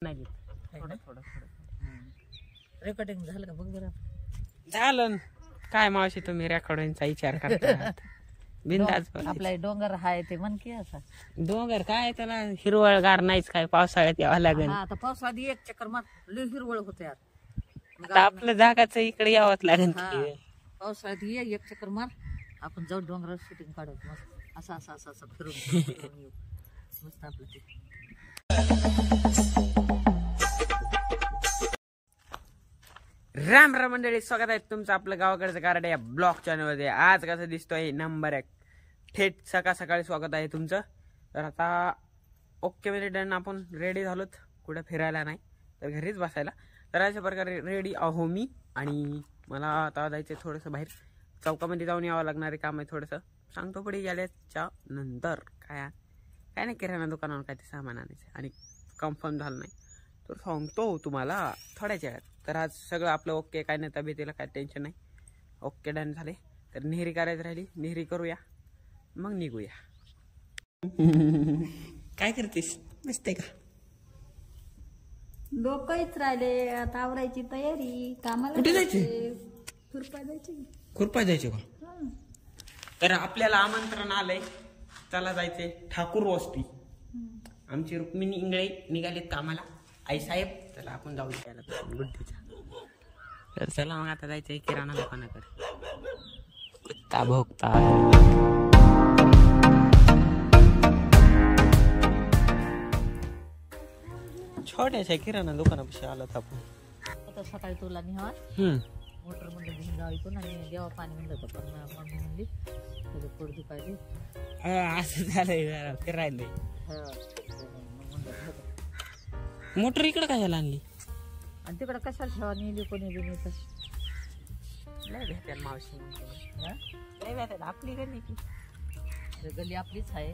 नाही थोडं थोडं रेकॉर्डिंग झालं का बघ बरं. झालं काय मावशी तुम्ही रेकॉर्डिंगचा विचार करता बिंदास आपला डोंगर हाय ते म्हण की असा डोंगर काय त्याला हिरवळगार नाहीच काय पावसाळ्यात यावं लागेल. आता पावसाळ्यात एक चक्कर मार लय हिरवळ होते यार. आता आपलं जागाच इकडे यावंच लागेल. पावसाळ्यात ये एक चक्कर मार आपण जाऊ डोंगरावर शूटिंग काढू मस्त असं असं असं असं फिरून येऊ मस्त आपलं ते. राम राम मंडळी, स्वागत आहे तुमचं आपलं गावाकडचं कार्ड या ब्लॉग चॅनलमध्ये. आज कसं दिसतोय नंबर 1 थेट सकाळ सकाळी स्वागत आहे तुमचं. तर आता ओके म्हणजे डन, आपण रेडी झालोत, कुठं फिरायला नाही तर घरीच बसायला. तर अशा प्रकारे रेडी आहो मी. आणि मला आता जायचं थोडंसं बाहेर चौकामध्ये जाऊन यावं लागणारे काम आहे थोडंसं. सांगतो पुढे गेल्याच्या नंतर काय नाही, किराणा दुकानावर काय ते सामान आणायचं आणि कन्फर्म झालं नाही तर सांगतो तुम्हाला थोड्याच्या वेळात. तर आज सगळं आपलं ओके, काय नाही, तब्येतीला काय टेन्शन नाही, ओके डन झाले. तर नेहरी करायची राहिली, नेहरी करूया मग निघूया. काय करतेस, मस्त आहे का? डोकंच राहिले, आता आवरायची तयारी, कामाला कुठे जायचे? खुरपा जायची. खुरपा जायचे का? तर आपल्याला आमंत्रण आलंय, चला जायचंय ठाकूर वस्ती. आमची रुक्मिणी इंगळे निघालेत कामाला. आई साहेब चला आपण जाऊ द्यायला गुड्डीच्या. तर चला मग आता जायचंय किराणा दुकानाकडे. कुत्ता भोगता छोट्याशा किराणा दुकानापाशी आलोत आपण. आता सकाळी तुला निहा मोटर मध्ये घेऊन जाऊ इथून आणि देवा पाणी म्हणलं होतं पण मम्मी म्हणली तुझं पोट दुखायली. असं झालंय जरा फिरायलंय. मोटर इकडे कशाला आणली आणि तिकडं कशाला ठेवा नेली कोणी बी नाही तर लय भेटेल मावशी, लय भेटेल. आपली गल्ली की गल्ली आपलीच आहे.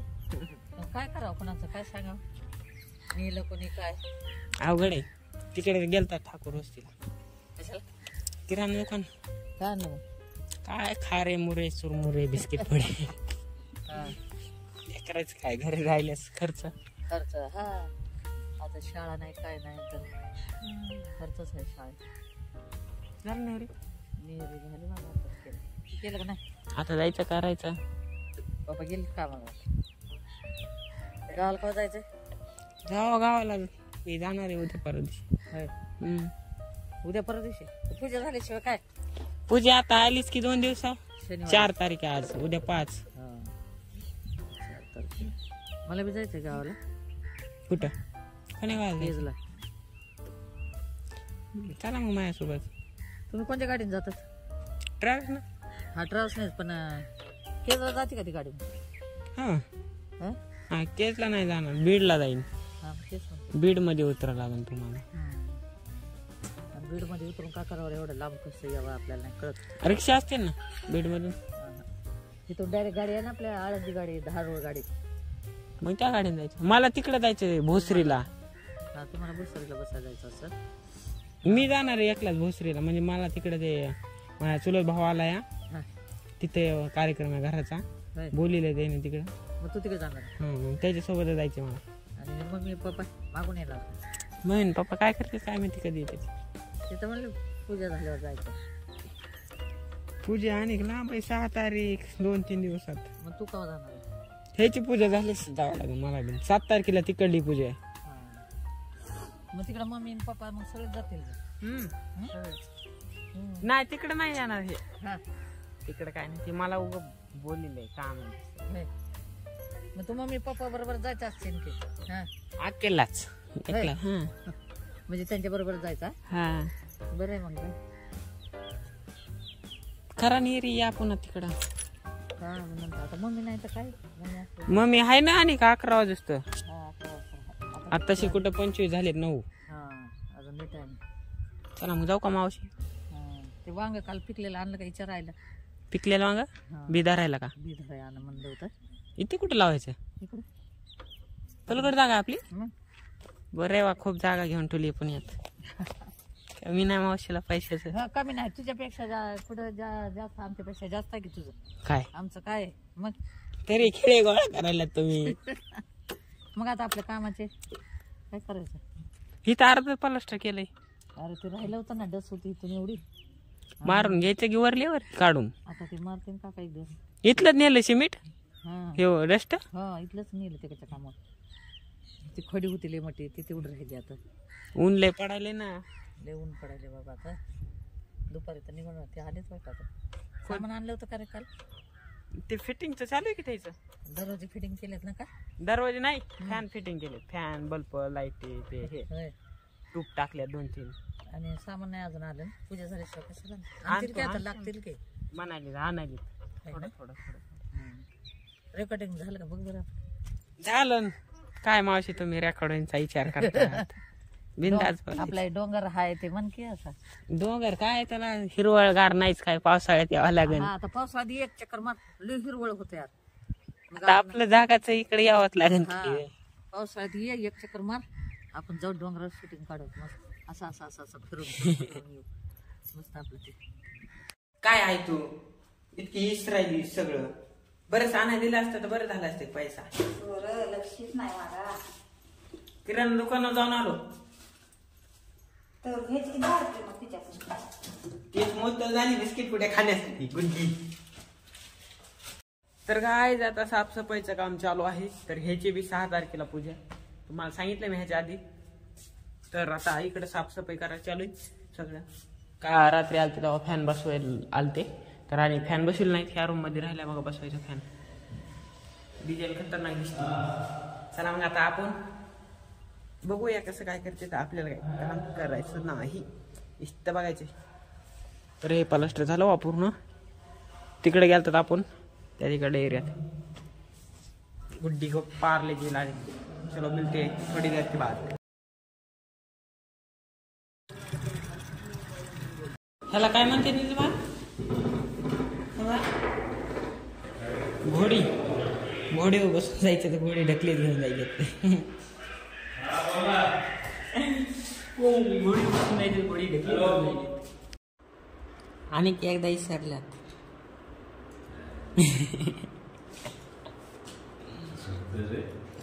मग काय करावं, कोणाचं काय सांगावं, नेलं कोणी काय अवघड आहे. तिकडे गेलता ठाकूर वस्तीला कशाला किराणा दुकान. काय नाही काय खारे मुरे चुरमुरे बिस्किट पुडे करायचं काय, घरी राहिल्यास खर्च. हा आता शाळा नाही काय नाही तर खर्चच आहे शाळेत. झालं नाही रे, नेहरी झाली मला आता केलं का नाही. आता जायचं करायचं. बाबा गेले कामाला, गावाला केव्हा जायचंय? जावा गावाला, मी जाणार आहे उद्या परत दिवशी. उद्या परत दिवशी पूजा झाल्याशिवाय काय? पूजा आता आलीच की 2 दिवसा. शनिवार 4 तारीख आहे आज, उद्या 5. 4 तारखेला मला बी जायचंय गावाला. कुठं कोणी गावाला? केजला. चला मग माझ्यासोबत. तुम्ही कोणत्या गाडीने जातात? ट्रॅव्हल्स ना. हा ट्रॅव्हल्स नाही पण केजला जाते का ती गाडी? हा केजला नाही जाणार, बीडला जाईन. बीड मध्ये उतरा लागेल तुम्हाला. बीड मध्ये उतरून का करावं एवढं लांब, कसं यावं आपल्याला नाही कळत. रिक्षा असते ना बीड मधून. तिथून डायरेक्ट गाडी आहे ना आपल्या आळंदी गाडी, धारोळ गाडी. मग त्या गाडीने जायचं. मला तिकडे जायचं भोसरीला. हा तुम्हाला भोसरीला बसायला जायचं असं. मी जाणार आहे एकलाच भोसरीला, म्हणजे मला तिकडे ते माझ्या चुलत भाऊ आला या तिथे कार्यक्रम आहे घराचा, बोलिले त्याने तिकडे. मग तू तिकडे जाणार? त्याच्यासोबत जायचे मला. आणि मम्मी पप्पा मागून येणार? म्हणून पप्पा काय करते काय माहिती कधी येते. तिथं म्हणलं पूजा झाल्यावर जायचं. पूजा आणि लांब आहे, 6 तारीख 2-3 दिवसात. मग तू केव्हा जाणार? ह्याची पूजा झालीच जावं लागेल मला बी. 7 तारखेला तिकडली पूजा आहे. मग तिकडे मम्मी आणि पप्पा मग सगळे जातील. नाही तिकडे नाही जाणार हे. तिकडे काय नाही, ते मला उग बोललेलं काम आहे. मग तू मम्मी पप्पा बरोबर जायचं असतील की? अकेलाच एकला. म्हणजे त्यांच्या बरोबर जायचा. बरं आहे मग खरा नेरी या पुन्हा तिकडं. आता मम्मी नाही तर काय, मम्मी आहे ना. आणि का 11 वाजता आताशी कुठं 25 झालेत 9. अजून लेट आहे. चला मग जाऊ का मावशी? ते वांग काल पिकलेलं आणलं का विचारायला? पिकलेलं वांग बिदा राहिला का? बिदा आणलं म्हणलं होतं. इथे कुठं लावायचं? इकडे पलीकडे जागा आपली. बरं वा, खूप जागा घेऊन ठेवली पुण्यात. कमी नाही मावशीला पैशाचं. कमी नाही, तुझ्यापेक्षा पुढे जास्त, आमच्यापेक्षा जास्त आहे की तुझं. काय आमचं काय मग तरी खेळे गोळा करायला तुम्ही. मग आता आपल्या कामाचे काय करायचं? इथं अर्ध प्लास्टर केलंय. अरे ते राहिलं होतं ना, डस होती इथून एवढी. मारून घ्यायचं की वरल्यावर काढून. आता ते मारते का काही दिवस. इथलं नेलं सिमेंट हा हे डस्ट. हा इथलंच नेलं त्याच्या कामात. ती खडी होती लय मोठी, ती तेवढी राहिली आता. ऊन लय पडायले ना. लय ऊन पडायले बाबा आता. दुपारी तर निघून ते आलेच वाटतं आता. सामान आणलं होतं का रे काल? ते फिटिंगचं चालू आहे की त्याचं. दरवाजे फिटिंग केलेत ना का? दरवाजे नाही, फॅन फिटिंग केले. फॅन बल्ब लाईट ते हे होय. ट्यूब टाकल्या 2-3. आणि सामान नाही अजून आलं. पूजा झाली कशाला आणतील काय आता, लागतील की म्हणाले आणायले थोडं थोडं थोडं. रेकॉर्डिंग झालं का बघ बरं. झालं काय मावशी तुम्ही रेकॉर्डिंगचा विचार करता. बिंदाच आपला डोंगर हाय ते म्हण की असा. डोंगर काय त्याला हिरवळगार नाहीच, काय पावसाळ्यात यावं लागेल. हा आता पावसाळ्यात एक चक्कर मार, लय हिरवळ होते यार. आता आपलं जागाच इकडे यावंच लागेल. हा पावसाळ्यात एक चक्कर मार, आपण जाऊ डोंगरावर शूटिंग काढू मस्त. असं असं असं असं फिरून येऊ मस्त आपलं ते. काय आहे तू इतकी इस्रायली सगळं. बरंच आणायला दिलं असतं तर बरं झालं असतं. पैसा लक्षच नाही मला. किराणा दुकानात जाऊन आलो. तर घ्यायची धाडते मग तिच्याकडून. तेच मोत झाली बिस्किट पुढे खाण्यासाठी गुड्डी. तर काय आता साफसफाईचं काम चालू आहे. तर ह्याची बी 6 तारखेला पूजा, तुम्हाला सांगितलं मी ह्याच्या आधी. तर आता इकडे साफसफाई करायला चालू आहे सगळं. का रात्री आलते तेव्हा फॅन बसवायला आलते, तर आणि फॅन बसवले नाहीत. ह्या रूम मध्ये राहिल्या बघा बसवायचा फॅन. डिझेल खतरनाक दिसते. चला मग आता आपण बघूया कसं काय करते. तर आपल्याला काय काम करायचं नाही, इथं बघायचे. तर हे प्लास्टर झालं वा पूर्ण. तिकडे गेलतात आपण त्या तिकडे एरियात. गुड्डी को पारले जी लागे. चलो मिलते थोड़ी देर के बाद. ह्याला काय म्हणते निजमा? घोडी. घोडीवर बसून जायचं तर घोडी ढकलीत घेऊन जायचे. घोडी बसून जायचं, घोडी ढकलीत घेऊन जायचे. आणि एकदा विसरल्यात.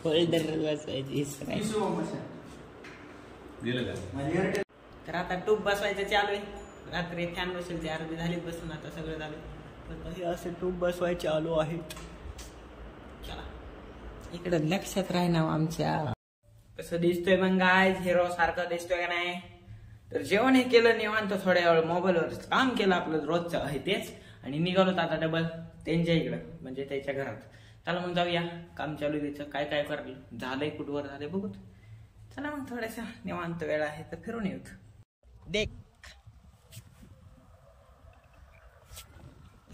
होल्डर बसवायची तर आता टूब बसवायचं चालू आहे. रात्री फॅन बसेल ते अर्धी झालीच बसून, आता सगळं झालं. तर हे असं टूब बसवायचे चालू आहे. चला इकडे लक्षात राहणार आमच्या. कसं दिसतोय मग गाय हिरो सारखं दिसतोय का नाही. तर जेवण हे केलं निवांत, थोड्या वेळ मोबाईलवर काम केलं आपलं रोजचं आहे तेच. आणि निघालो आता डबल त्यांच्या इकडं, म्हणजे त्याच्या घरात. चला मग जाऊया, काम चालू द्यायचं. काय काय करलं झालंय, कुठवर झालंय बघूत. चला मग थोड्यासा निवांत वेळ आहे तर फिरून येऊत. देख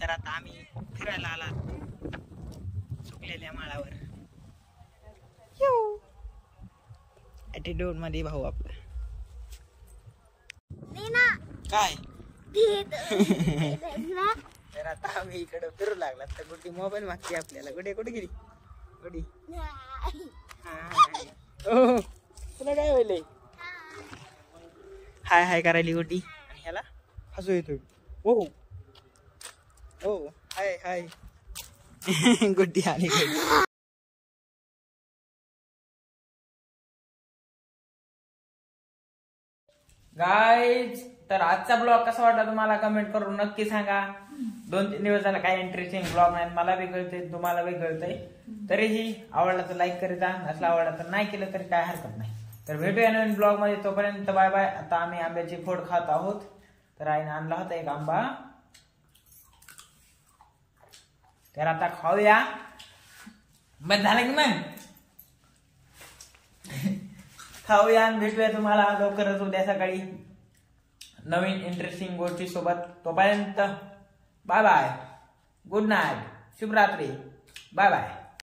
तर आता आम्ही फिरायला आला सुकलेल्या माळावर. ऍटिट्यूड मध्ये भाऊ आपला काय. तर आता आम्ही इकडे फिरू लागला तर गुड्डी मोबाईल मागते आपल्याला. गुड्डी कुठे गेली? गुड्डी तुला काय होईल? हाय हाय करायली गुड्डी. आणि ह्याला हसू येतोय. हो हो हाय हाय. गुड्डी आली. गाईज तर आजचा ब्लॉग कसा वाटला तुम्हाला कमेंट करून नक्की सांगा. 2-3 दिवस झाला काही इंटरेस्टिंग ब्लॉग नाही. मला बी कळतंय, तुम्हाला बी कळतंय. तरीही आवडला तर लाईक करीत जा, नसला आवडला तर नाही केलं तरी काय हरकत नाही. तर भेटूया नवीन ब्लॉग मध्ये. तोपर्यंत बाय बाय. आता आम्ही आंब्याची फोड खात आहोत. तर आईने आणला होता एक आंबा, तर आता खाऊया. बस झालं की मग खाऊया आणि भेटूया तुम्हाला लवकरच उद्या सकाळी नवीन इंटरेस्टिंग गोष्टी सोबत. तोपर्यंत बाय बाय, गुड नाईट, शुभरात्री, बाय बाय.